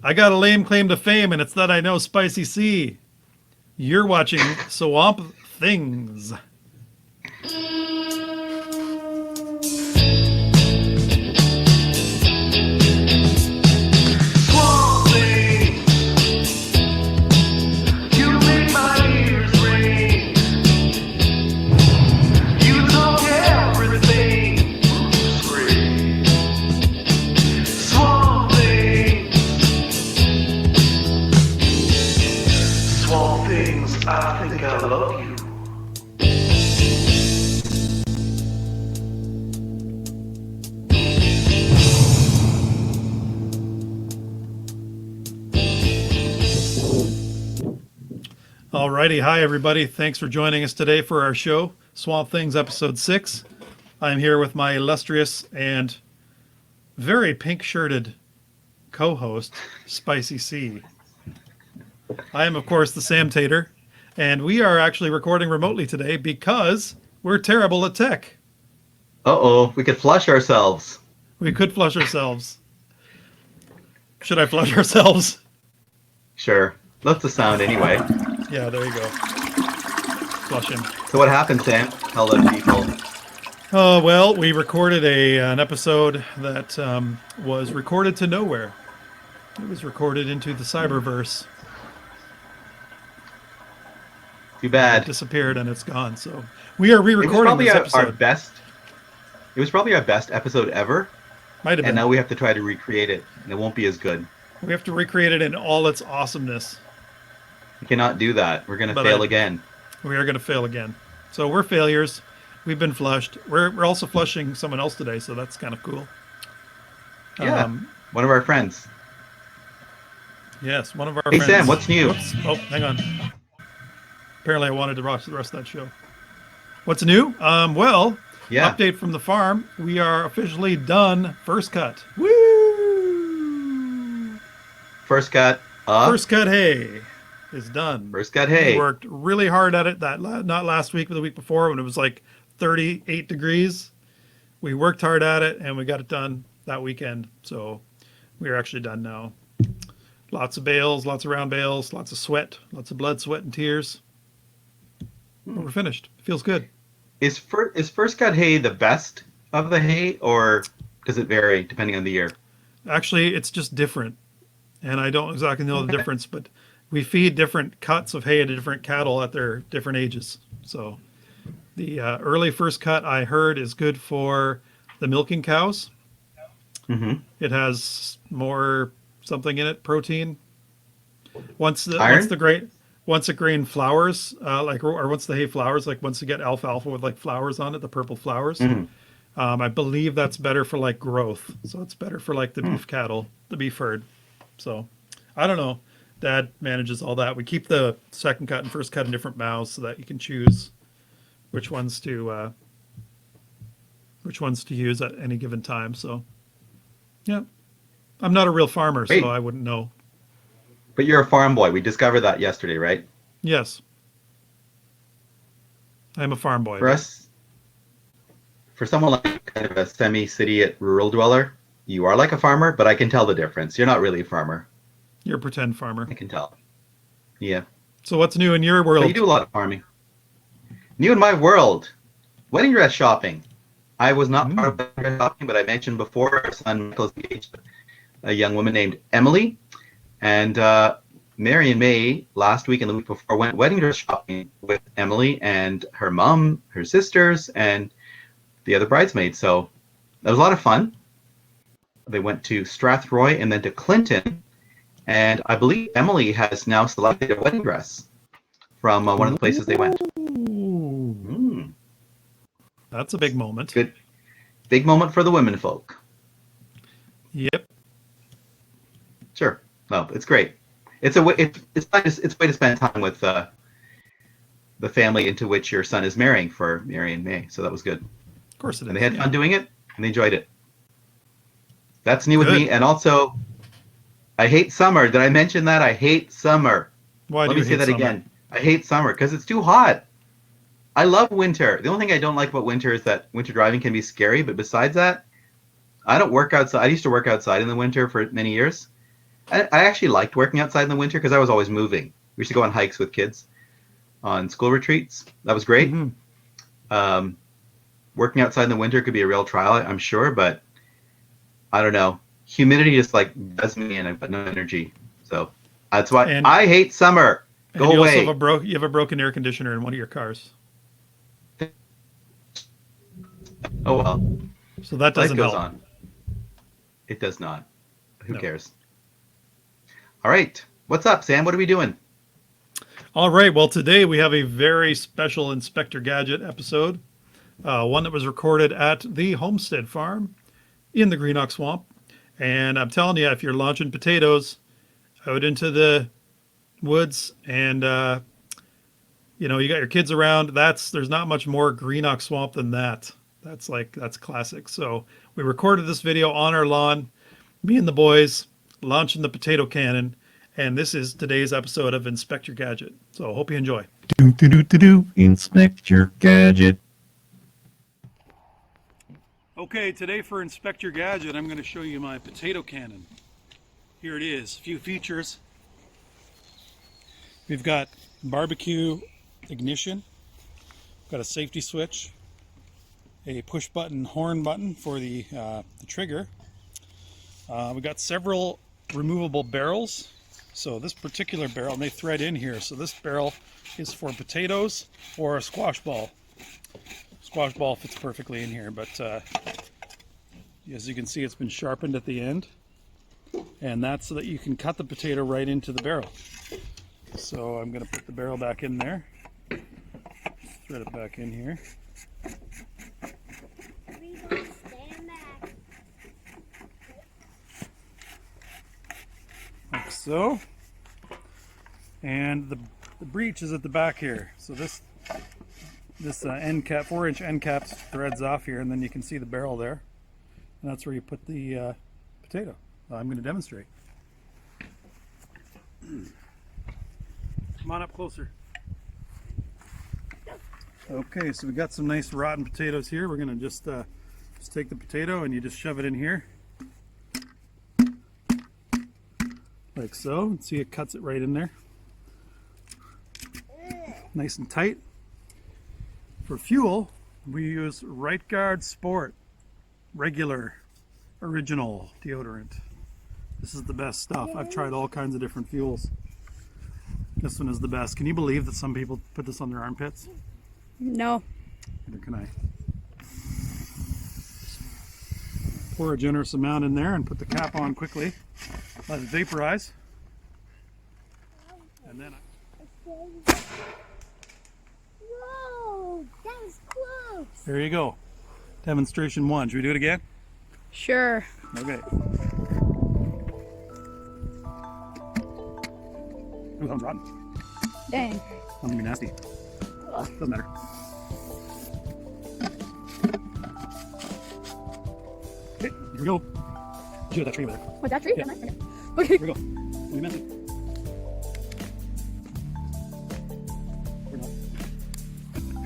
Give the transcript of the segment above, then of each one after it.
I got a lame claim to fame, and it's that I know Spicy C. You're watching Swamp Things. I think I love you. Alrighty, hi everybody. Thanks for joining us today for our show, Swamp Things Episode 6. I'm here with my illustrious and very pink-shirted co-host, Spicy C. I am, of course, the Sam Tater, and we are actually recording remotely today because we're terrible at tech. Uh-oh, we could flush ourselves. We could flush ourselves. Should I flush ourselves? Sure. That's the sound anyway. Yeah, there you go. Flushing. So what happened, Sam? Tell the people. Oh, well, we recorded an episode that was recorded to nowhere. It was recorded into the cyberverse. Too bad. It disappeared and it's gone. So we are re-recording this episode. It was probably our best episode ever. Might have been. And now we have to try to recreate it, and it won't be as good. We have to recreate it in all its awesomeness. We cannot do that. We're going to fail again. We are going to fail again. So we're failures. We've been flushed. We're also flushing someone else today, so that's kind of cool. Yeah, one of our friends. Yes, one of our Hey, friends. Sam, what's new? Whoops. Oh, hang on. Apparently I wanted to watch the rest of that show. What's new? Well, update from the farm. We are officially done first cut. Woo! First cut. First cut hay is done. First cut hay. We worked really hard at it. Not last week, but the week before when it was like 38 degrees. We worked hard at it and we got it done that weekend. So we are actually done now. Lots of bales, lots of round bales, lots of sweat, lots of blood, sweat, and tears. But we're finished. It feels good. Is first cut hay the best of the hay, or does it vary depending on the year? Actually, it's just different. And I don't exactly know the difference, but we feed different cuts of hay to different cattle at their different ages. So the early first cut I heard is good for the milking cows. Mm-hmm. It has more something in it, protein. Once the grain flowers, once the hay flowers, like once you get alfalfa with like flowers on it, the purple flowers, I believe that's better for like growth. So it's better for like the beef cattle, the beef herd. So I don't know. Dad manages all that. We keep the second cut and first cut in different mouths so that you can choose which ones to use at any given time. So yeah, I'm not a real farmer, so I wouldn't know. But you're a farm boy. We discovered that yesterday, right? Yes. I'm a farm boy. For someone like kind of a semi-city rural dweller, you are like a farmer, but I can tell the difference. You're not really a farmer. You're a pretend farmer. I can tell. Yeah. So what's new in your world? But you do a lot of farming. New in my world, wedding dress shopping. I was not part of wedding dress shopping, but I mentioned before our son Michael's engaged a young woman named Emily. And Mary and May last week and the week before went wedding dress shopping with Emily and her mom, her sisters, and the other bridesmaids. So that was a lot of fun. They went to Strathroy and then to Clinton. And I believe Emily has now selected a wedding dress from one of the places they went. That's a big moment. Good. Big moment for the women folk. Yep. Sure. No, it's great. It's a way to spend time with the family into which your son is marrying for Mary and May. So that was good. Of course it is. And they had fun doing it, and they enjoyed it. That's new with me. And also, I hate summer. Did I mention that? I hate summer. Why Let do me you say hate that summer? again. I hate summer because it's too hot. I love winter. The only thing I don't like about winter is that winter driving can be scary. But besides that, I don't work outside. I used to work outside in the winter for many years. I actually liked working outside in the winter because I was always moving. We used to go on hikes with kids on school retreats. That was great. Working outside in the winter could be a real trial, I'm sure, but I don't know. Humidity just like does me in. I've got no energy, so that's why And I hate summer. Go you away. also have a broken air conditioner in one of your cars. Oh well. So that Life doesn't goes help. on. It does not. Who No. cares? All right. What's up, Sam? What are we doing? All right. Well, today we have a very special Inspector Gadget episode. One that was recorded at the Homestead Farm in the Greenock Swamp. And I'm telling you, if you're launching potatoes out into the woods and you got your kids around, there's not much more Greenock Swamp than that. That's classic. So we recorded this video on our lawn, me and the boys launching the potato cannon, and this is today's episode of Inspector Gadget. So I hope you enjoy. Inspector Gadget. Okay, today for Inspector Gadget, I'm going to show you my potato cannon. Here it is. A few features. We've got barbecue ignition, got a safety switch, a push button horn button for the trigger. We've got several removable barrels. So this particular barrel, and they thread in here, so this barrel is for potatoes or a squash ball. Squash ball fits perfectly in here, but as you can see, it's been sharpened at the end, and that's so that you can cut the potato right into the barrel. So I'm going to put the barrel back in there, thread it back in here. Like so. And the breech is at the back here. So this end cap, 4-inch end cap, threads off here, and then you can see the barrel there. And that's where you put the potato. I'm going to demonstrate. Come on up closer. Okay, so we got some nice rotten potatoes here. We're going to just take the potato and you just shove it in here. Like so. See, it cuts it right in there. Nice and tight. For fuel, we use Right Guard Sport regular original deodorant. This is the best stuff. I've tried all kinds of different fuels. This one is the best. Can you believe that some people put this on their armpits? No. Neither can I. Pour a generous amount in there and put the cap on quickly. Let it vaporize. And then Whoa, that was close. there you go. Demonstration 1. Should we do it again? Sure. Okay. Ooh, that one's rotten. Dang. That's gonna be nasty. Doesn't matter. Okay, here we go. Shoot that tree over there. Was that tree? Yeah. Okay. Here we go. We meant it. Or not.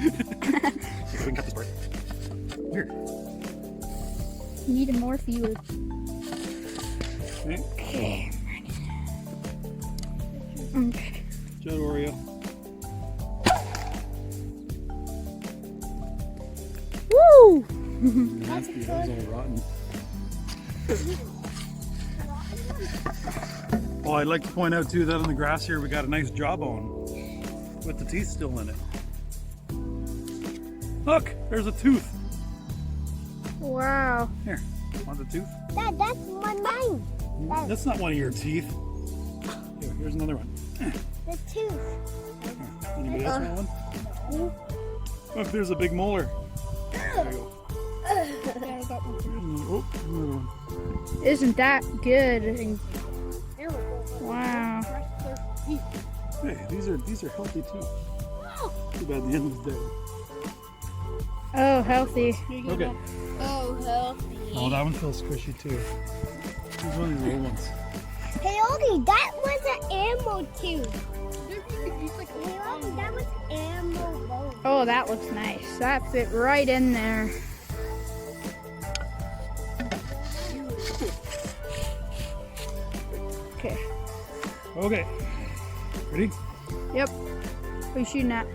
Okay, we can cut this part. Weird. Needed more fuel. Okay. Okay. Okay. Jet Oreo. Woo! Nasty. That was all rotten. Oh, I'd like to point out too that on the grass here we got a nice jawbone with the teeth still in it. Look, there's a tooth. Wow. Here, want the tooth? Dad, that's mine. That's not one of your teeth. Here, here's another one. The tooth. Anybody else want one? Look, there's a big molar. There you go. Oh, another one. Isn't that good? Wow. Hey, these are healthy too. Too bad the end is dead. Oh, healthy. Okay. Oh, healthy. Oh, that one feels squishy too. Here's one of these little ones. Hey, Ogie, that was an ammo tooth. Hey, Ogie, that was ammo bone. Oh, that looks nice. That fit right in there. Okay. Okay. Ready? Yep. What are you shooting at?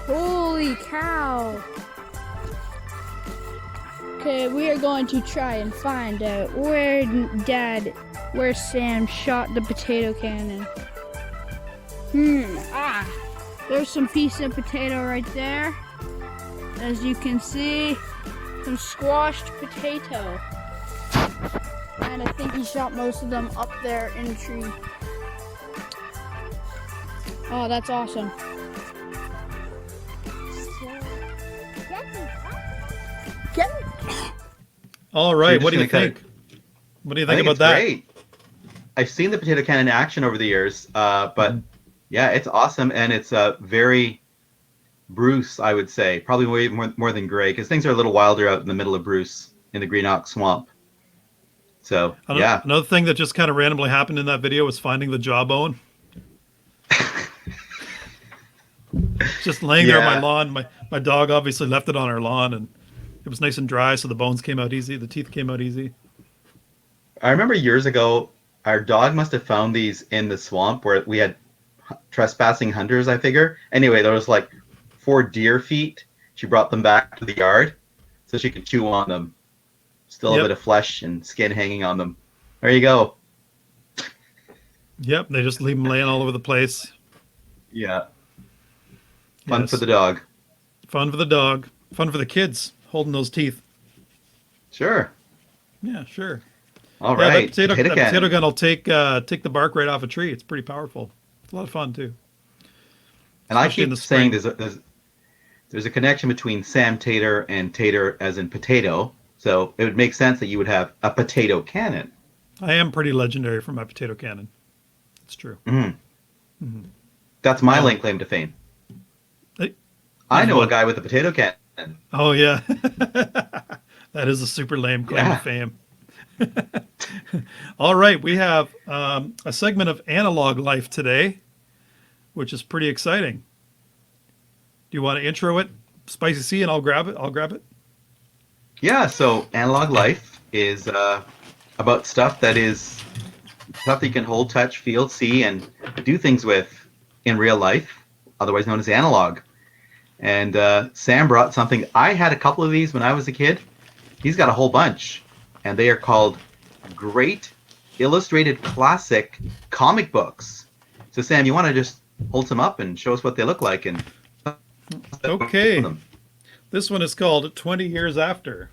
Holy cow! Okay, we are going to try and find out where Sam shot the potato cannon. There's some piece of potato right there. As you can see, some squashed potato. And I think he shot most of them up there in the tree. Oh, that's awesome. All So right. you're What do you just gonna cut think? What do you I think think about it's that? great. I've seen the potato cannon in action over the years, but yeah, it's awesome, and it's very Bruce, I would say, probably way more than Gray, because things are a little wilder out in the middle of Bruce in the Green Oak Swamp. So yeah, Another thing that just kind of randomly happened in that video was finding the jawbone. Just laying there on my Yeah. lawn. My dog obviously left it on our lawn, and it was nice and dry, so the bones came out easy. The teeth came out easy. I remember years ago, our dog must have found these in the swamp where we had trespassing hunters, I figure. Anyway, there was like 4 deer feet. She brought them back to the yard so she could chew on them. Still a Yep. bit of flesh and skin hanging on them. There you go. Yep, they just leave them laying all over the place. Yeah. Fun for Yes. the dog. Fun for the dog. Fun for the kids holding those teeth. Sure. Yeah, sure. All Yeah, right. that potato cannon. gun will take the bark right off a tree. It's pretty powerful. It's a lot of fun too. And I Especially in keep the saying spring. there's a connection between Sam Tater and Tater as in potato. So it would make sense that you would have a potato cannon. I am pretty legendary for my potato cannon. It's true. That's my Yeah. lane claim to fame. Hey, I know what? a guy with a potato cannon. Oh yeah, that is a super lame claim Yeah. to fame. All right, we have a segment of analog life today, which is pretty exciting. Do you want to intro it, Spicy C, and I'll grab it? I'll grab it. Yeah, so analog life is about stuff that you can hold, touch, feel, see, and do things with in real life, otherwise known as analog. And Sam brought something. I had a couple of these when I was a kid. He's got a whole bunch, and they are called Great Illustrated Classic Comic Books. So Sam, you want to just hold some up and show us what they look like? And Okay, this one is called 20 Years After.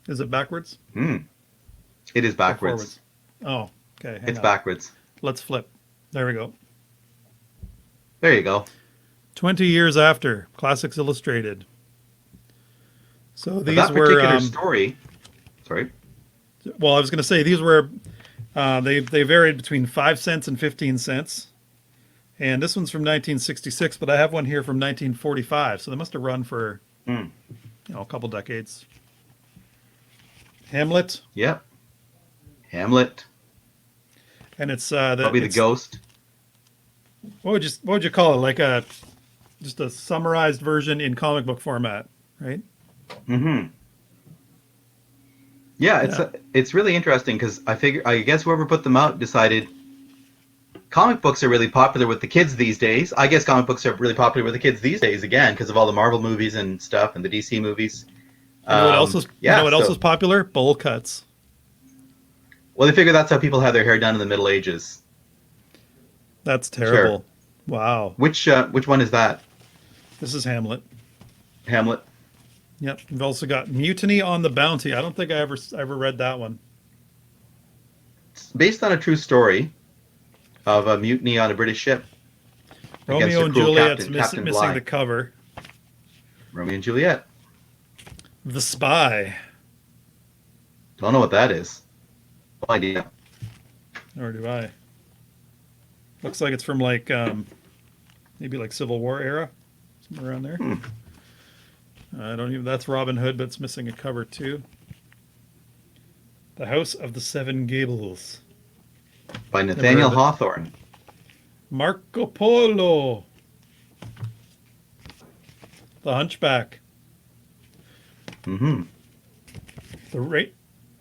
Is it backwards? It is Or backwards. forwards? Oh, okay. Hang It's on. backwards. Let's flip. There we go. There you go. 20 Years After, Classics Illustrated. So But these that were, particular story. Sorry. well, I was going to say these were, they varied between 5 cents and 15 cents. And this one's from 1966, but I have one here from 1945. So they must have run for, a couple decades. Hamlet, Yep. Hamlet. and it's Probably the ghost. what would you call it? Like just a summarized version in comic book format, right? Yeah, it's really interesting because I guess whoever put them out decided comic books are really popular with the kids these days. I guess comic books are really popular with the kids these days again because of all the Marvel movies and stuff and the DC movies. You know what else is? Yeah, you know what else so- is popular? Bowl cuts. Well, they figure that's how people have their hair done in the Middle Ages. That's terrible. Wow. Which one is that? This is Hamlet. Hamlet. Yep. We've also got Mutiny on the Bounty. I don't think I ever read that one. It's based on a true story of a mutiny on a British ship. against Romeo a and cruel Juliet's captain, missing Captain missing Bligh. the cover. Romeo and Juliet. The Spy. Don't know what that is. No idea. Or do I? Looks like it's from like maybe like Civil War era, somewhere around there. I don't even. That's Robin Hood, but it's missing a cover too. The House of the Seven Gables. By Nathaniel heard of it. Hawthorne. Marco Polo. The Hunchback. Mm-hmm. The ra-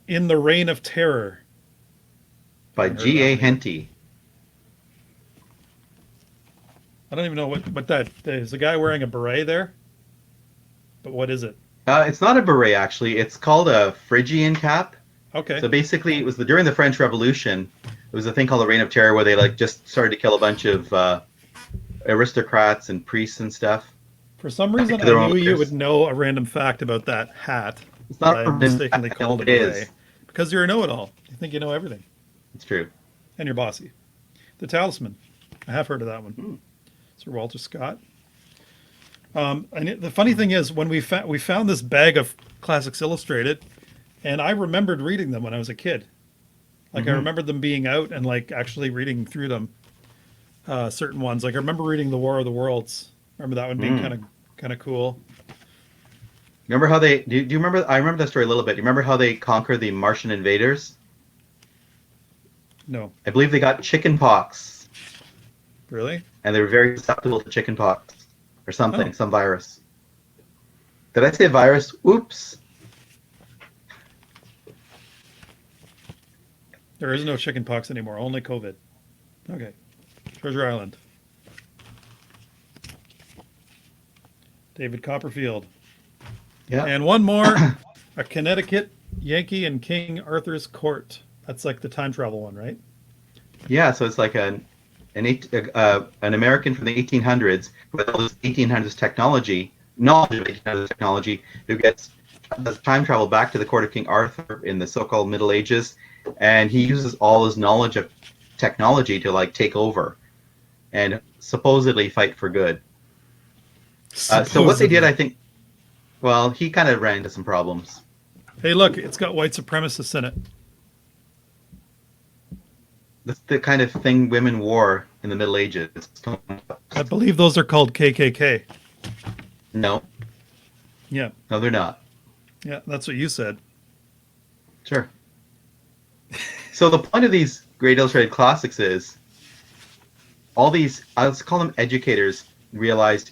in the Reign of Terror. by Haven't heard of that G.A. one yet. Henty. I don't even know what that is. A guy wearing a beret there, but what is it? It's not a beret, actually. It's called a Phrygian cap. Okay, So basically, it was during the French Revolution. There was a thing called the Reign of Terror where they like just started to kill a bunch of aristocrats and priests and stuff. for some reason To I their own knew you leaders. would know a random fact about that hat It's that not I a random mistakenly fact, called a it beret. is. Because you're a know-it-all. You think you know everything, It's true. and you're bossy. The Talisman. I have heard of that one. Hmm. Sir Walter Scott. The funny thing is, when we found this bag of Classics Illustrated, and I remembered reading them when I was a kid. Like I remembered them being out and like actually reading through them. Certain ones, like I remember reading The War of the Worlds. Remember that one being kind of cool. Remember how they? Do you remember? I remember that story a little bit. Do you remember how they conquered the Martian invaders? No, I believe they got chicken pox, really? and they were very susceptible to chicken pox or something, Oh. some virus. Did I say virus? Oops. There is no chicken pox anymore. Only COVID. Okay. Treasure Island. David Copperfield. Yeah. And one more. A Connecticut Yankee in King Arthur's Court. That's like the time travel one, right? Yeah. So it's like an American from the 1800s with all this 1800s technology, knowledge of 1800s technology, who does time travel back to the court of King Arthur in the so-called Middle Ages, and he uses all his knowledge of technology to like take over and supposedly fight for good. So what they did, I think, well, he kind of ran into some problems. Hey, look, it's got white supremacists in it. That's the kind of thing women wore in the Middle Ages. I believe those are called KKK. No, Yeah, no, they're not. yeah, that's what you said. Sure. So the point of these Great Illustrated Classics is all these, let's call them educators, realized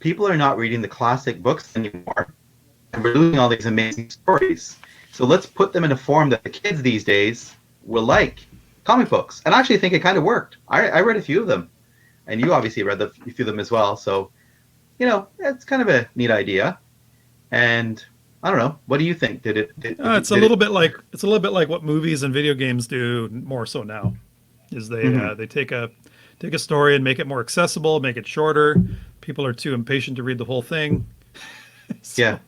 people are not reading the classic books anymore, and we're losing all these amazing stories. So let's put them in a form that the kids these days will like. Comic books. And I actually think it kind of worked. I read a few of them. And you obviously read a few of them as well. So, it's kind of a neat idea. And I don't know. What do you think? It's a little bit like what movies and video games do more so now. Is they take a story and make it more accessible, make it shorter. People are too impatient to read the whole thing. So Yeah.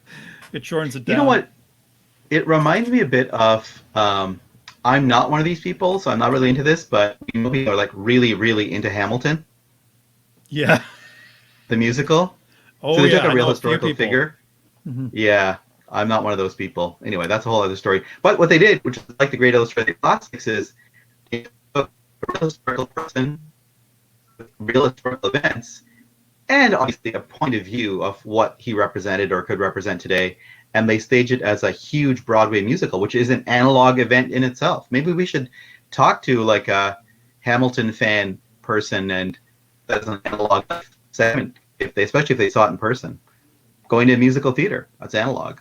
it shortens it down. You know what? It reminds me a bit of I'm not one of these people, so I'm not really into this, but people are like really, really into Hamilton, Yeah. the musical. Oh, So they yeah. took a I real know few historical people. figure. Mhm. Yeah, I'm not one of those people. Anyway, that's a whole other story. But what they did, which is like the Great Illustrated Classics, is they took a real historical person with real historical events and obviously a point of view of what he represented or could represent today, and they stage it as a huge Broadway musical, which is an analog event in itself. Maybe we should talk to like a Hamilton fan person and that's an analog segment, especially if they saw it in person. Going to musical theater, that's analog.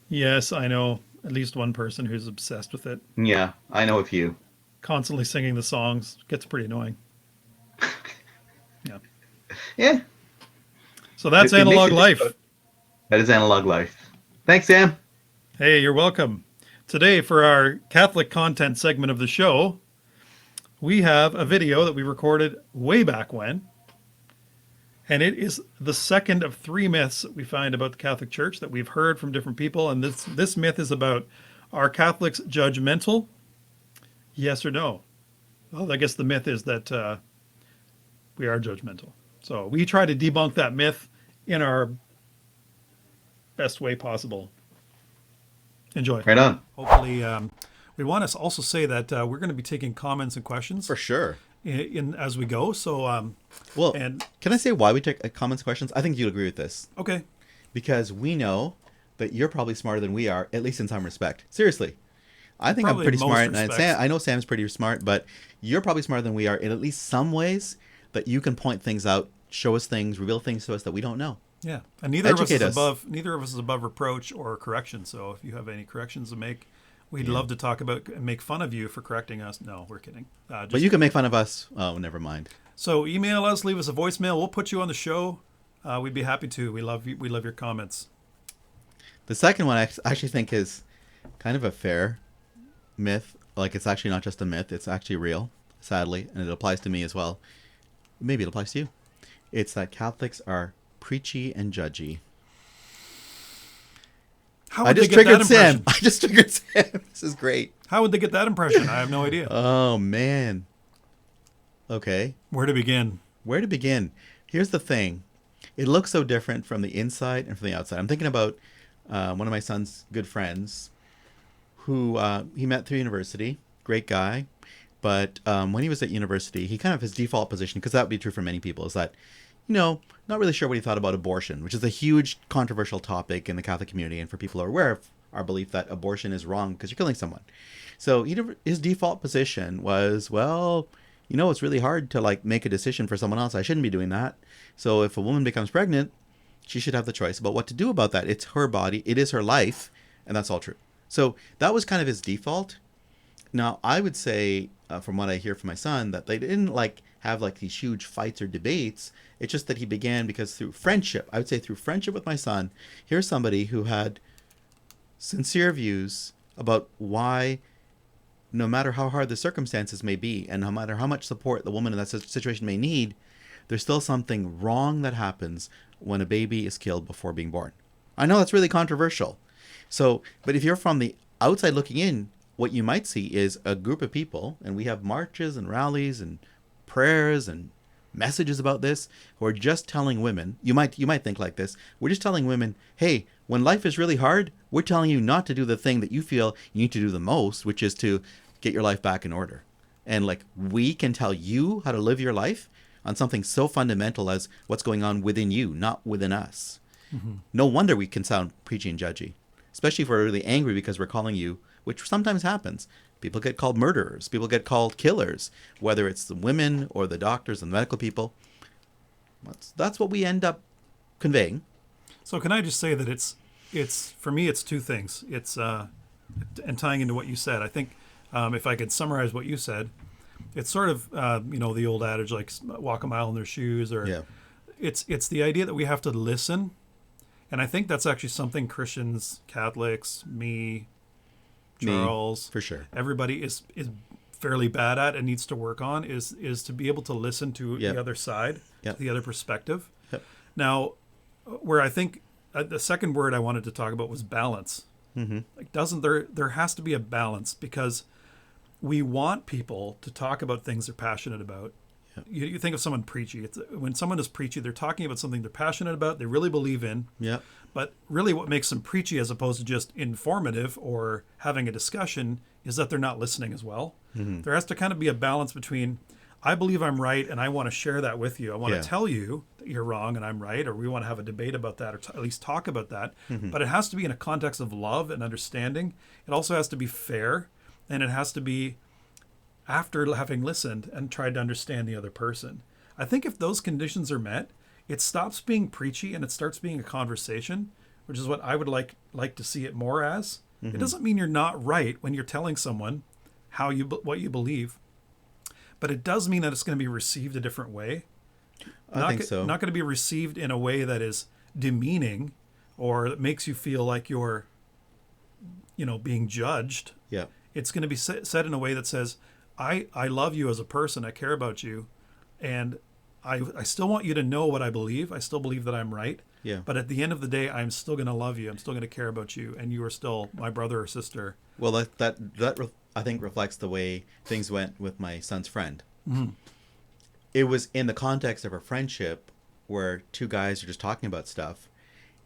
Yes, I know at least one person who's obsessed with it. Yeah, I know a few. Constantly singing the songs. Gets pretty annoying. Yeah. Yeah, So that's It makes analog you think life. about- that is analog life. Thanks, Sam. Hey, you're welcome. Today, for our Catholic content segment of the show, we have a video that we recorded way back when. And it is the second of 3 myths that we find about the Catholic Church that we've heard from different people. And this myth is about, are Catholics judgmental? Yes or no? Well, I guess the myth is that we are judgmental. So we try to debunk that myth in our best way possible. Enjoy. Right on. Hopefully, we want to also say that we're going to be taking comments and questions For sure. in as we go. So, Well, and can I say why we take comments, questions? I think you'll agree with this. okay, Because we know that you're probably smarter than we are, at least in some respect. Seriously. I think I'm Probably pretty most smart. And respects. I know Sam's pretty smart, but you're probably smarter than we are in at least some ways that you can point things out, show us things, reveal things to us that we don't know. Yeah, and neither of us Educate is us. above reproach or correction. So if you have any corrections to make, we'd love to talk about and make fun of you for correcting us. No, we're kidding. But you can make fun of us. Oh, never mind. So email us, leave us a voicemail. We'll put you on the show. We'd be happy to. We love you. We love your comments. The second one I actually think is kind of a fair myth. Like, it's actually not just a myth. It's actually real, sadly, and it applies to me as well. Maybe it applies to you. It's that Catholics are preachy and judgy. How I would they just get that triggered impression? Sam. I just triggered Sam. This is great. How would they get that impression? I have no idea. Oh, man. Okay. Where to begin? Where to begin? Here's the thing. It looks so different from the inside and from the outside. I'm thinking about one of my son's good friends who he met through university. Great guy. But when he was at university, he kind of, his default position, because that would be true for many people, is that, not really sure what he thought about abortion, which is a huge controversial topic in the Catholic community, and for people who are aware of our belief that abortion is wrong because you're killing someone. So his default position was, well, it's really hard to like make a decision for someone else. I shouldn't be doing that. So if a woman becomes pregnant, she should have the choice about what to do about that. It's her body. It is her life. And that's all true. So that was kind of his default. Now, I would say, from what I hear from my son, that they didn't like have like these huge fights or debates. It's just that he began because through friendship, I would say through friendship with my son, here's somebody who had sincere views about why, no matter how hard the circumstances may be, and no matter how much support the woman in that situation may need, there's still something wrong that happens when a baby is killed before being born. I know that's really controversial. So, but if you're from the outside looking in, what you might see is a group of people, and we have marches and rallies and prayers and messages about this, who are just telling women, you might think like this, we're just telling women, hey, when life is really hard, we're telling you not to do the thing that you feel you need to do the most, which is to get your life back in order. And like, we can tell you how to live your life on something so fundamental as what's going on within you, not within us. Mm-hmm. No wonder we can sound preachy and judgy, especially if we're really angry because we're calling you, which sometimes happens. People get called murderers. People get called killers, whether it's the women or the doctors and the medical people. That's what we end up conveying. So can I just say that it's for me, it's two things. It's and tying into what you said, I think if I could summarize what you said, it's sort of the old adage like walk a mile in their shoes, or it's the idea that we have to listen, and I think that's actually something Christians, Catholics, Charles, for sure, everybody is fairly bad at and needs to work on is to be able to listen to the other side, to the other perspective. Yep. Now, where I think the second word I wanted to talk about was balance. Mm-hmm. Like, there has to be a balance, because we want people to talk about things they're passionate about. Yep. You think of someone preachy. When someone is preachy, they're talking about something they're passionate about, they really believe in. Yeah. But really what makes them preachy as opposed to just informative or having a discussion is that they're not listening as well. Mm-hmm. There has to kind of be a balance between, I believe I'm right and I want to share that with you. I want to tell you that you're wrong and I'm right, or we want to have a debate about that, or at least talk about that. Mm-hmm. But it has to be in a context of love and understanding. It also has to be fair, and it has to be after having listened and tried to understand the other person. I think if those conditions are met, it stops being preachy and it starts being a conversation, which is what I would like to see it more as. Mm-hmm. It doesn't mean you're not right when you're telling someone what you believe, but it does mean that it's going to be received a different way. I think so. Not going to be received in a way that is demeaning or that makes you feel like you're, being judged. Yeah. It's going to be said in a way that says, I love you as a person. I care about you. And I still want you to know what I believe. I still believe that I'm right. Yeah. But at the end of the day, I'm still going to love you. I'm still going to care about you. And you are still my brother or sister. Well, that I think reflects the way things went with my son's friend. Mm-hmm. It was in the context of a friendship where two guys are just talking about stuff.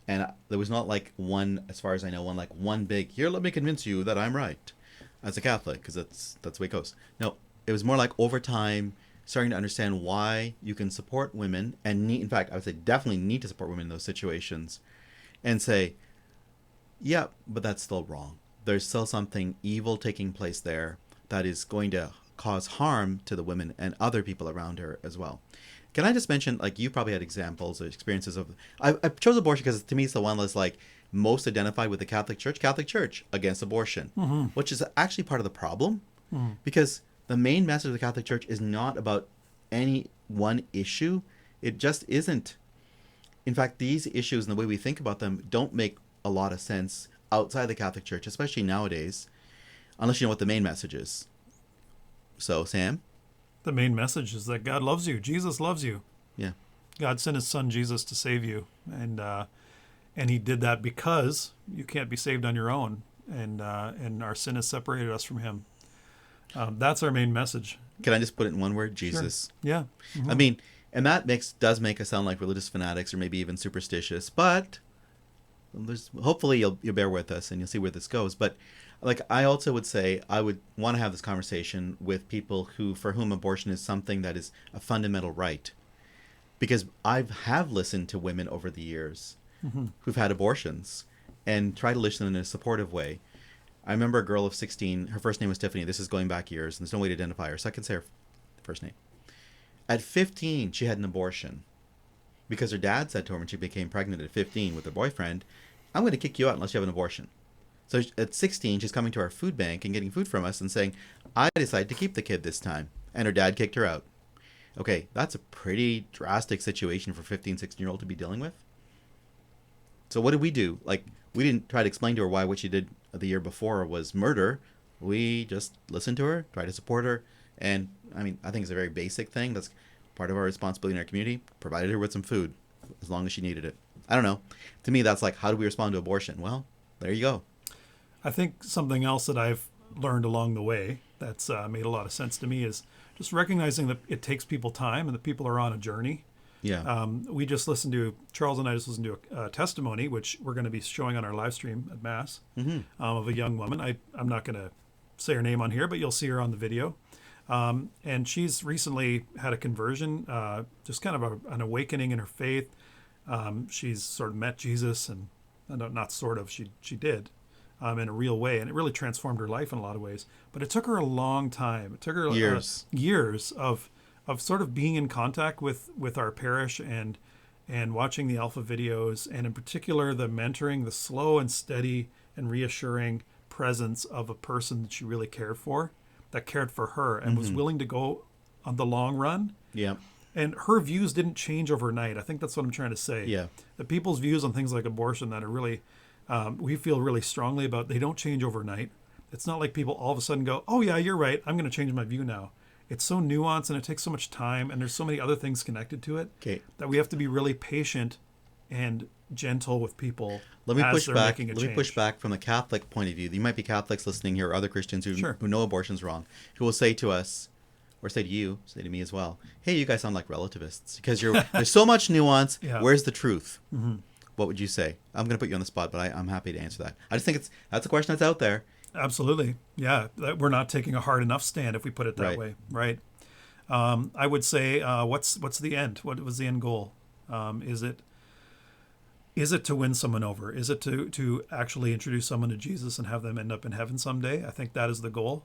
And there was not like one, as far as I know, one big, here, let me convince you that I'm right as a Catholic, because that's the way it goes. No, it was more like over time, starting to understand why you can support women, and in fact, I would say definitely need to support women in those situations, and say, yeah, but that's still wrong. There's still something evil taking place there that is going to cause harm to the women and other people around her as well. Can I just mention, like, you probably had examples or experiences of... I chose abortion because to me it's the one that's, like, most identified with the Catholic Church. Catholic Church against abortion, which is actually part of the problem, because the main message of the Catholic Church is not about any one issue. It just isn't. In fact, these issues and the way we think about them don't make a lot of sense outside the Catholic Church, especially nowadays, unless you know what the main message is. So, Sam? The main message is that God loves you. Jesus loves you. Yeah. God sent his son Jesus to save you. And he did that because you can't be saved on your own. And our sin has separated us from him. That's our main message. Can I just put it in one word? Jesus. Sure. Yeah. Mm-hmm. I mean, and that does make us sound like religious fanatics or maybe even superstitious, but hopefully you'll bear with us and you'll see where this goes. But like, I also would say I would want to have this conversation with people for whom abortion is something that is a fundamental right, because I have listened to women over the years who've had abortions and try to listen in a supportive way. I remember a girl of 16, her first name was Tiffany. This is going back years, and there's no way to identify her, so I can say her first name. At 15, she had an abortion because her dad said to her when she became pregnant at 15 with her boyfriend, I'm going to kick you out unless you have an abortion. So at 16, she's coming to our food bank and getting food from us and saying, I decided to keep the kid this time. And her dad kicked her out. Okay, that's a pretty drastic situation for a 15, 16-year-old to be dealing with. So what did we do? Like, we didn't try to explain to her why what she did the year before was murder. We just listened to her, tried to support her. And, I mean, I think it's a very basic thing. That's part of our responsibility in our community. Provided her with some food, as long as she needed it. I don't know. To me, that's like, how do we respond to abortion? Well, there you go. I think something else that I've learned along the way that's made a lot of sense to me is just recognizing that it takes people time and that people are on a journey. Yeah. Charles and I just listened to a testimony, which we're going to be showing on our live stream at Mass, of a young woman. I'm not going to say her name on here, but you'll see her on the video. And she's recently had a conversion, just kind of an awakening in her faith. She's sort of met Jesus, and not sort of, she did, in a real way. And it really transformed her life in a lot of ways. But it took her a long time. It took her years of sort of being in contact with our parish and watching the Alpha videos, and in particular the mentoring, the slow and steady and reassuring presence of a person that she really cared for, that cared for her and was willing to go on the long run. Yeah. And her views didn't change overnight. I think that's what I'm trying to say. Yeah. The people's views on things like abortion that are really, we feel really strongly about, they don't change overnight. It's not like people all of a sudden go, oh yeah, you're right, I'm going to change my view now. It's so nuanced and it takes so much time, and there's so many other things connected to it that we have to be really patient and gentle with people. Let me push back from the Catholic point of view. You might be Catholics listening here, or other Christians who know abortion's wrong, who will say to us, or say to you, say to me as well, hey, you guys sound like relativists because there's so much nuance. Yeah. Where's the truth? Mm-hmm. What would you say? I'm going to put you on the spot, but I'm happy to answer that. I just think that's a question that's out there. Absolutely. Yeah. We're not taking a hard enough stand if we put it that way. Right. I would say, what's the end? What was the end goal? Is it to win someone over? Is it to actually introduce someone to Jesus and have them end up in heaven someday? I think that is the goal.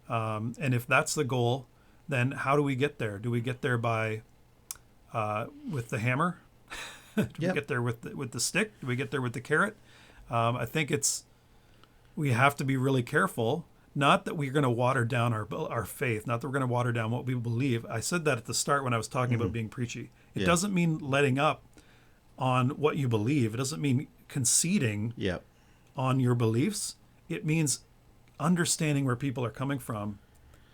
And if that's the goal, then how do we get there? Do we get there by with the hammer? Do we get there with the stick? Do we get there with the carrot? I think we have to be really careful. Not that we're going to water down our faith. Not that we're going to water down what we believe. I said that at the start when I was talking about being preachy. It doesn't mean letting up on what you believe. It doesn't mean conceding on your beliefs. It means understanding where people are coming from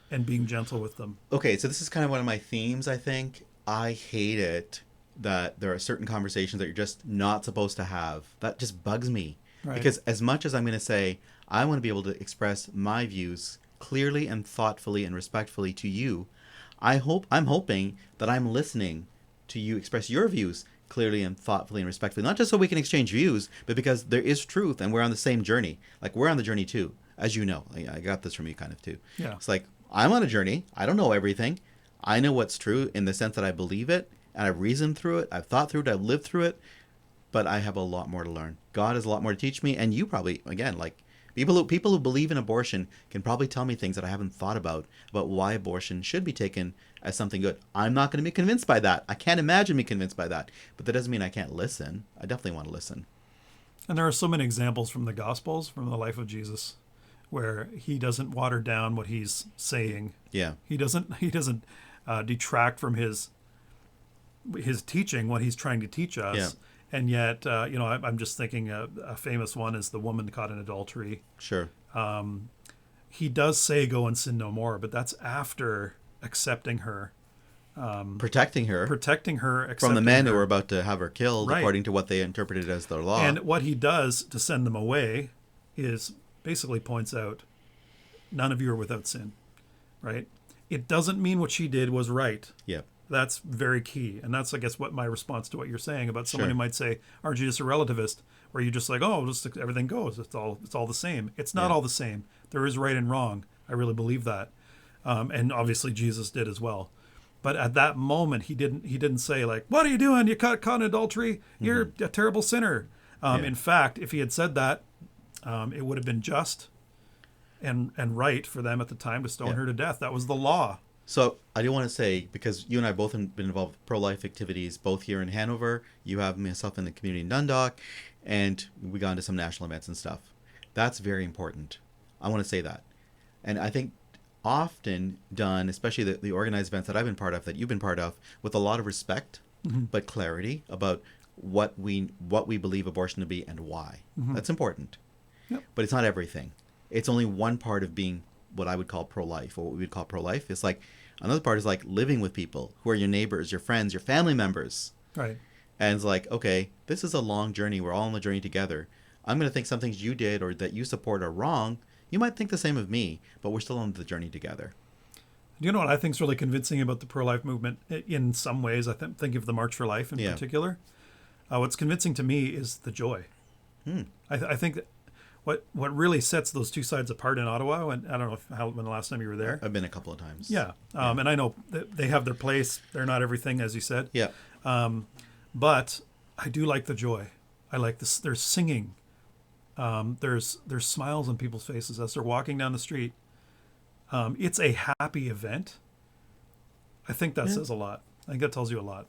and being gentle with them. Okay, so this is kind of one of my themes, I think. I hate it that there are certain conversations that you're just not supposed to have. That just bugs me. Right. Because as much as I'm going to say, I want to be able to express my views clearly and thoughtfully and respectfully to you, I'm hoping that I'm listening to you express your views clearly and thoughtfully and respectfully, not just so we can exchange views, but because there is truth and we're on the same journey. Like, we're on the journey too, as you know. I got this from you kind of too. Yeah. It's like, I'm on a journey. I don't know everything. I know what's true in the sense that I believe it, and I've reasoned through it, I've thought through it, I've lived through it, but I have a lot more to learn. God has a lot more to teach me, and you probably, again, like, People who believe in abortion can probably tell me things that I haven't thought about why abortion should be taken as something good. I'm not going to be convinced by that. I can't imagine being convinced by that. But that doesn't mean I can't listen. I definitely want to listen. And there are so many examples from the Gospels, from the life of Jesus, where he doesn't water down what he's saying. Yeah. He doesn't detract from his teaching, what he's trying to teach us. Yeah. And yet, I'm just thinking a famous one is the woman caught in adultery. Sure. He does say, "Go and sin no more," but that's after accepting her, Protecting her from the from the men her. who were about to have her killed, Right. according to what they interpreted as their law. And what he does to send them away is basically points out, none of you are without sin, right? It doesn't mean what she did was right. Yeah. That's very key. And that's, I guess, what my response to what you're saying about someone Sure. who might say, aren't you just a relativist? Where you're just like, oh, just everything goes. It's all the same. It's not Yeah. all the same. There is right and wrong. I really believe that. And obviously Jesus did as well. But at that moment, he didn't say like, what are you doing? You caught in adultery. You're a terrible sinner. Yeah. In fact, if he had said that, it would have been just and right for them at the time to stone Yeah. her to death. That was the law. So I do want to say, because you and I both have been involved with pro-life activities, both here in Hanover, you have myself in the community in Dundalk, and we got into some national events and stuff. That's very important. I want to say that. And I think often done, especially the organized events that I've been part of, that you've been part of, with a lot of respect, but clarity about what we believe abortion to be and why. That's important. Yep. But it's not everything. It's only one part of being what I would call pro-life, or what we would call pro-life. It's like another part is like living with people who are your neighbors, your friends, your family members. Right. And it's like, okay, this is a long journey. We're all on the journey together. I'm going to think some things you did or that you support are wrong. You might think the same of me, but we're still on the journey together. Do you know what I think is really convincing about the pro-life movement in some ways? I think of the March for Life in Yeah. particular. What's convincing to me is the joy. I think that what really sets those two sides apart in Ottawa, and I don't know when the last time you were there. I've been a couple of times. Yeah. And I know that they have their place. They're not everything, as you said. Yeah. But I do like the joy. I like this. There's singing. There's smiles on people's faces as they're walking down the street. It's a happy event. I think that says a lot. I think that tells you a lot.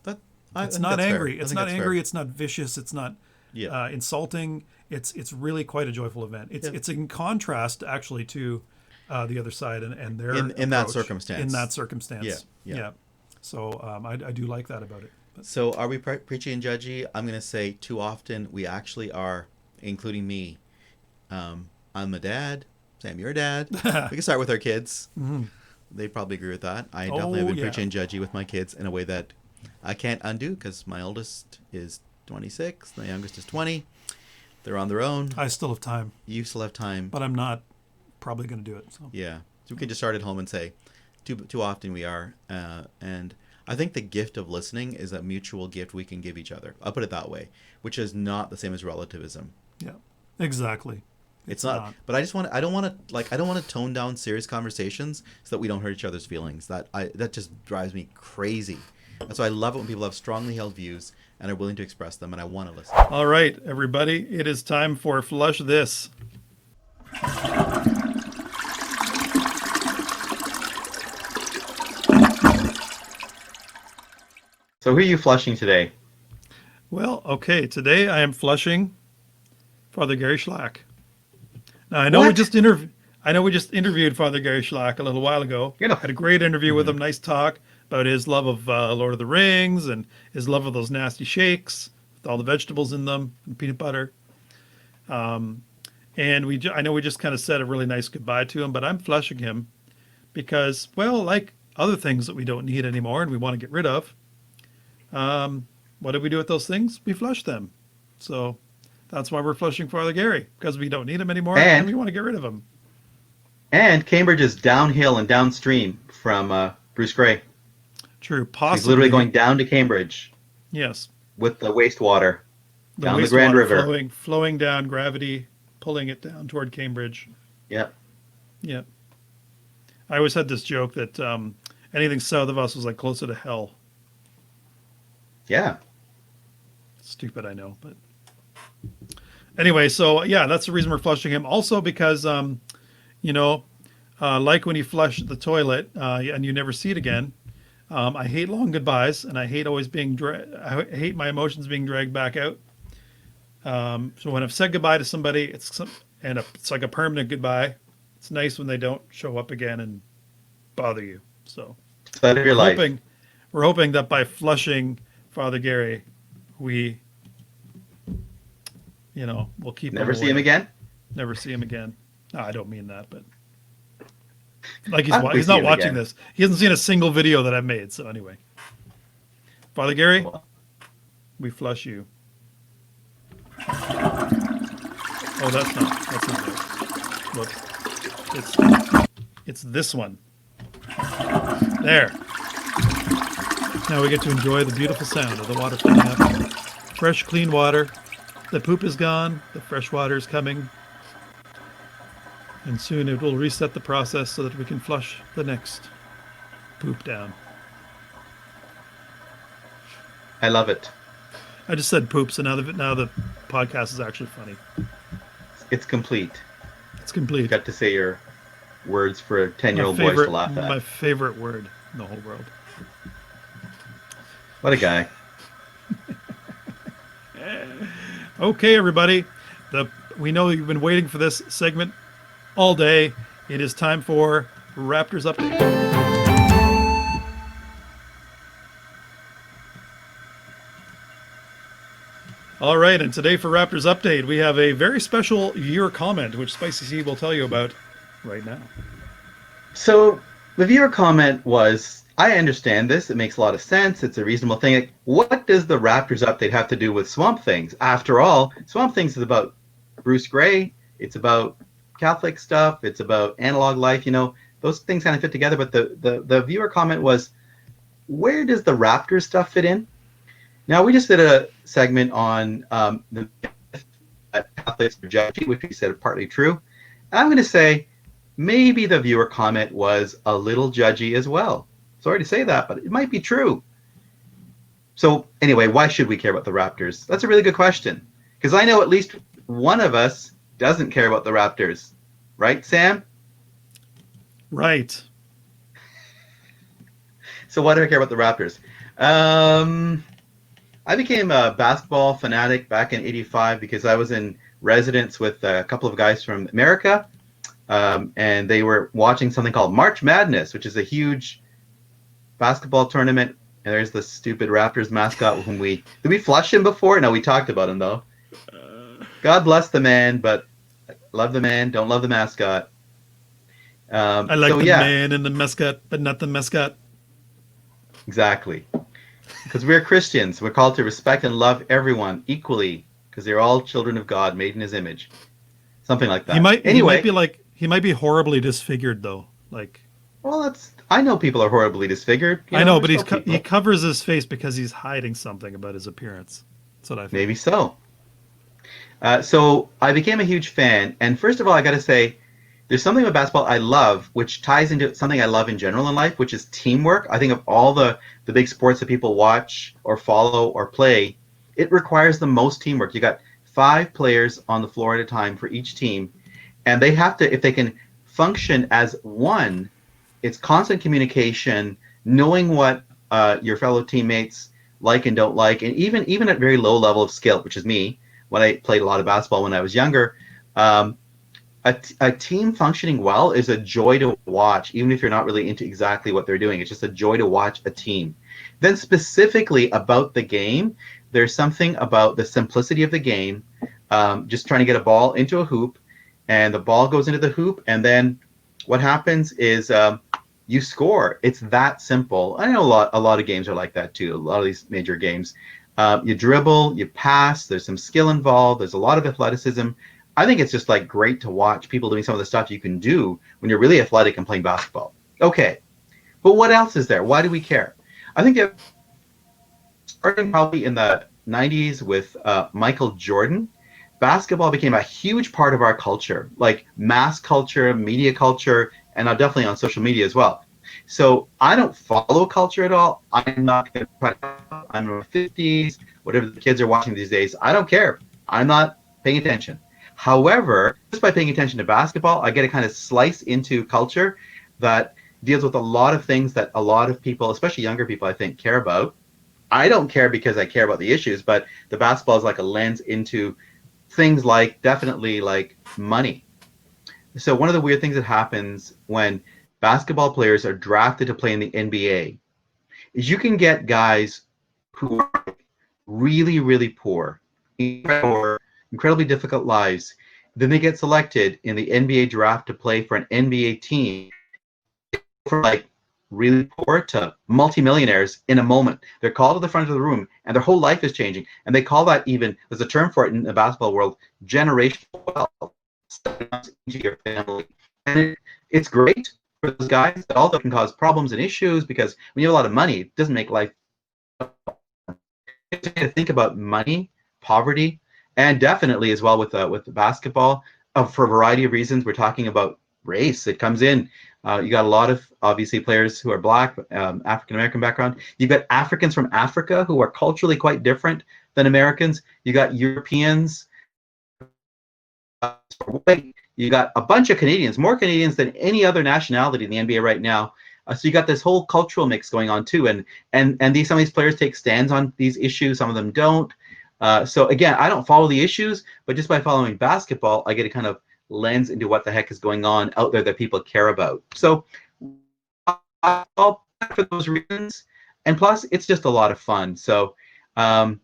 It's not angry. It's not angry. It's not vicious. It's not insulting. It's really quite a joyful event. It's in contrast actually to the other side and their in that approach. circumstance. In that circumstance. Yeah. So I do like that about it. But So are we preachy and judgy? I'm going to say too often we actually are, including me. I'm a dad. Sam, you're a dad. We can start with our kids. They probably agree with that. I definitely have been preachy and judgy with my kids in a way that I can't undo, because my oldest is 26, my youngest is 20. They're on their own. I still have time, You still have time. but I'm not probably going to do it. So. Yeah. So we can just start at home and say, too often we are. And I think the gift of listening is a mutual gift we can give each other. I'll put it that way, which is not the same as relativism. Yeah, exactly. It's not. But I don't want to tone down serious conversations so that we don't hurt each other's feelings. That just drives me crazy. That's why I love it when people have strongly held views and are willing to express them, and I want to listen. All right, everybody, it is time for Flush This. So who are you flushing today? Well, okay, today I am flushing Father Gary Schlack. Now I know we What? just interviewed Father Gary Schlack a little while ago. You're not- Had a great interview with him, nice talk about his love of Lord of the Rings and his love of those nasty shakes with all the vegetables in them and peanut butter. And I know we just kind of said a really nice goodbye to him, but I'm flushing him because, well, like other things that we don't need anymore and we want to get rid of, what do we do with those things? We flush them. So that's why we're flushing Father Gary, because we don't need him anymore and we want to get rid of him. And Cambridge is downhill and downstream from Bruce Gray. True, possibly. He's literally going down to Cambridge Yes. with the wastewater down the wastewater Grand River. flowing down, gravity pulling it down toward Cambridge. Yep. Yeah. I always had this joke that anything south of us was like closer to hell. Yeah. Stupid, I know, but Anyway, so yeah, that's the reason we're flushing him. Also because, you know, like when you flush the toilet and you never see it again. I hate long goodbyes, and I hate always being. I hate my emotions being dragged back out. So when I've said goodbye to somebody, it's like a permanent goodbye. It's nice when they don't show up again and bother you. So Side of your we're life. hoping, we're hoping that by flushing Father Gary, we, we'll keep Never him see him away. again? Never see him again. No, I don't mean that, but like I hope we he's see not him watching again. this. He hasn't seen a single video that I've made. So anyway, Father Gary, we flush you. Oh, that's not. That's not it. Whoops. It's this one. There. Now we get to enjoy the beautiful sound of the water coming up. Fresh, clean water. The poop is gone. The fresh water is coming. And soon it will reset the process so that we can flush the next poop down. I love it. I just said poop, so now the podcast is actually funny. It's complete. It's complete. Got to say your words for a My 10-year-old boys to favorite, laugh at. my favorite word in the whole world. What a guy. Okay, everybody. We know you've been waiting for this segment all day. It is time for Raptors Update. All right, and today for Raptors Update, we have a very special viewer comment, which Spicy C will tell you about right now. So the viewer comment was, I understand this. It makes a lot of sense. It's a reasonable thing. Like, what does the Raptors update have to do with Swamp Things? After all, Swamp Things is about Bruce Gray. It's about Catholic stuff. It's about analog life. Those things kind of fit together. But the viewer comment was, where does the Raptors stuff fit in? Now, we just did a segment on the Catholics are judgy, which we said are partly true. And I'm going to say maybe the viewer comment was a little judgy as well. Sorry to say that, but it might be true. So anyway, why should we care about the Raptors? That's a really good question. Because I know at least one of us doesn't care about the Raptors. Right, Sam? Right. So why do I care about the Raptors? I became a basketball fanatic back in '85 because I was in residence with a couple of guys from America, and they were watching something called March Madness, which is a huge basketball tournament. And there's the stupid Raptors mascot whom did we flush him before? No, we talked about him though. God bless the man, but love the man, don't love the mascot. I like the man and the mascot, but not the mascot. Exactly. Because we're Christians. We're called to respect and love everyone equally because they're all children of God made in his image. Something like that. He might be horribly disfigured though. Well, I know people are horribly disfigured. I know, but he covers his face because he's hiding something about his appearance. That's what I think. Maybe so. So I became a huge fan. And first of all, I got to say, there's something about basketball I love, which ties into something I love in general in life, which is teamwork. I think of all the big sports that people watch or follow or play, it requires the most teamwork. You got 5 players on the floor at a time for each team, and they have to, if they can function as one, it's constant communication, knowing what your fellow teammates like and don't like, and even at very low level of skill, which is me, when I played a lot of basketball when I was younger. A team functioning well is a joy to watch, even if you're not really into exactly what they're doing. It's just a joy to watch a team. Then specifically about the game, there's something about the simplicity of the game, just trying to get a ball into a hoop, and the ball goes into the hoop, and then what happens is you score. It's that simple. I know a lot of games are like that too, a lot of these major games. You dribble, you pass, there's some skill involved, there's a lot of athleticism. I think it's just great to watch people doing some of the stuff you can do when you're really athletic and playing basketball. Okay, but what else is there? Why do we care? I think starting probably in the 90s with Michael Jordan, basketball became a huge part of our culture, like mass culture, media culture, and definitely on social media as well. So I don't follow culture at all. I'm not going to I'm in my 50s, whatever the kids are watching these days. I don't care. I'm not paying attention. However, just by paying attention to basketball, I get to kind of slice into culture that deals with a lot of things that a lot of people, especially younger people, I think, care about. I don't care because I care about the issues, but the basketball is like a lens into things like definitely like money. So one of the weird things that happens when basketball players are drafted to play in the NBA is you can get guys who are really, really poor, incredibly difficult lives. Then they get selected in the NBA draft to play for an NBA team for like really poor to multimillionaires in a moment. They're called to the front of the room and their whole life is changing. And they call that, even, there's a term for it in the basketball world, generational wealth. Into your family. And it's great for those guys, but also can cause problems and issues because when you have a lot of money, it doesn't make life. You have to think about money, poverty, and definitely as well with basketball, for a variety of reasons. We're talking about race. It comes in. You got a lot of obviously players who are black, African American background. You've got Africans from Africa who are culturally quite different than Americans. You got Europeans. You got a bunch of Canadians, more Canadians than any other nationality in the NBA right now. So you got this whole cultural mix going on too, and some of these players take stands on these issues. Some of them don't. So again, I don't follow the issues, but just by following basketball, I get a kind of lens into what the heck is going on out there that people care about. So all for those reasons, and plus it's just a lot of fun. So and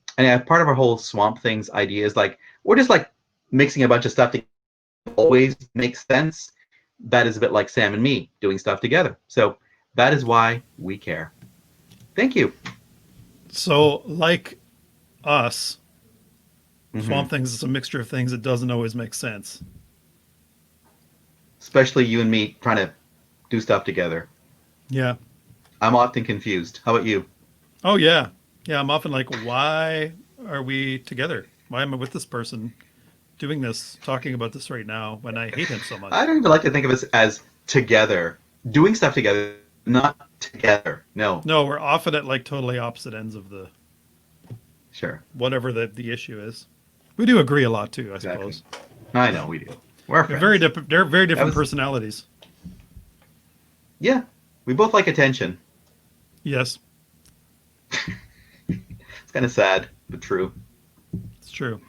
part of our whole Swamp Things idea is like we're just like mixing a bunch of stuff together always makes sense. That is a bit like Sam and me doing stuff together. So that is why we care. Thank you. So like us, Swamp Things is a mixture of things that doesn't always make sense. Especially you and me trying to do stuff together. Yeah. I'm often confused. How about you? Oh, yeah. Yeah, I'm often like, why are we together? Why am I with this person doing this, talking about this right now when I hate him so much? I don't even like to think of us as together, doing stuff together, not together. No. No, we're often at like totally opposite ends of the Sure. whatever the issue is. We do agree a lot too, I Exactly. suppose. I know we do. We're friends. They're very different personalities. Yeah, we both like attention. Yes, It's kind of sad, but true. it's true.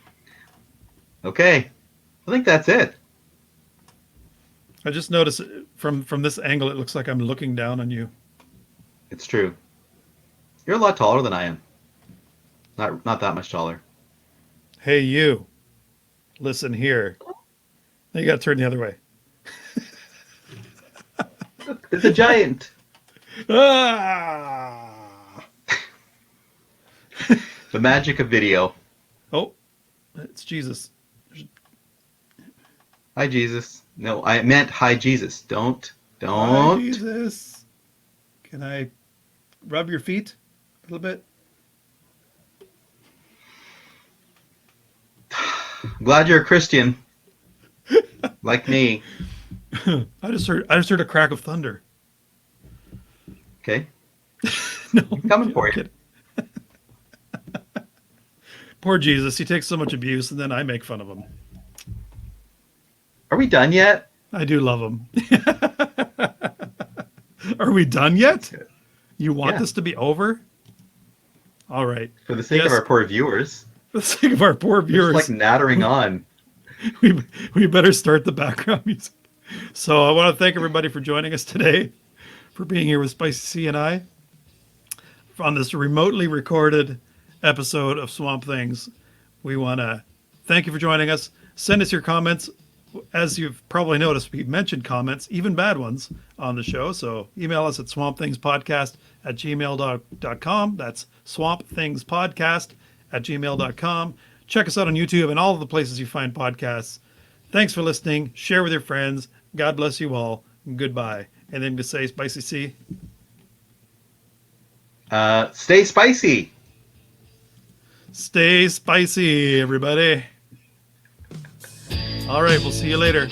Okay, I think that's it. I just noticed from this angle, it looks like I'm looking down on you. It's true. You're a lot taller than I am. Not that much taller. Hey, you. Listen here. Now you got to turn the other way. It's a giant. Ah! The magic of video. Oh, it's Jesus. Hi, Jesus. No, I meant hi, Jesus. Don't. Hi, Jesus. Can I rub your feet a little bit? I'm glad you're a Christian, like me. I just heard a crack of thunder. Okay, No, I'm coming for you. kidding. Poor Jesus. He takes so much abuse, and then I make fun of him. Are we done yet? I do love him. Are we done yet? You want Yeah. this to be over? All right. For the sake of our poor viewers. For the sake of our poor We're viewers, just like nattering on. we better start the background music. So I want to thank everybody for joining us today, for being here with Spicy C and I on this remotely recorded episode of Swamp Things. We want to thank you for joining us. Send us your comments. As you've probably noticed, we've mentioned comments, even bad ones, on the show. So email us at swampthingspodcast@gmail.com. That's swampthingspodcast@gmail.com. Check us out on YouTube and all of the places you find podcasts. Thanks for listening. Share with your friends. God bless you all. Goodbye. And then to say, Spicy C. Stay spicy. Stay spicy, everybody. All right, we'll see you later.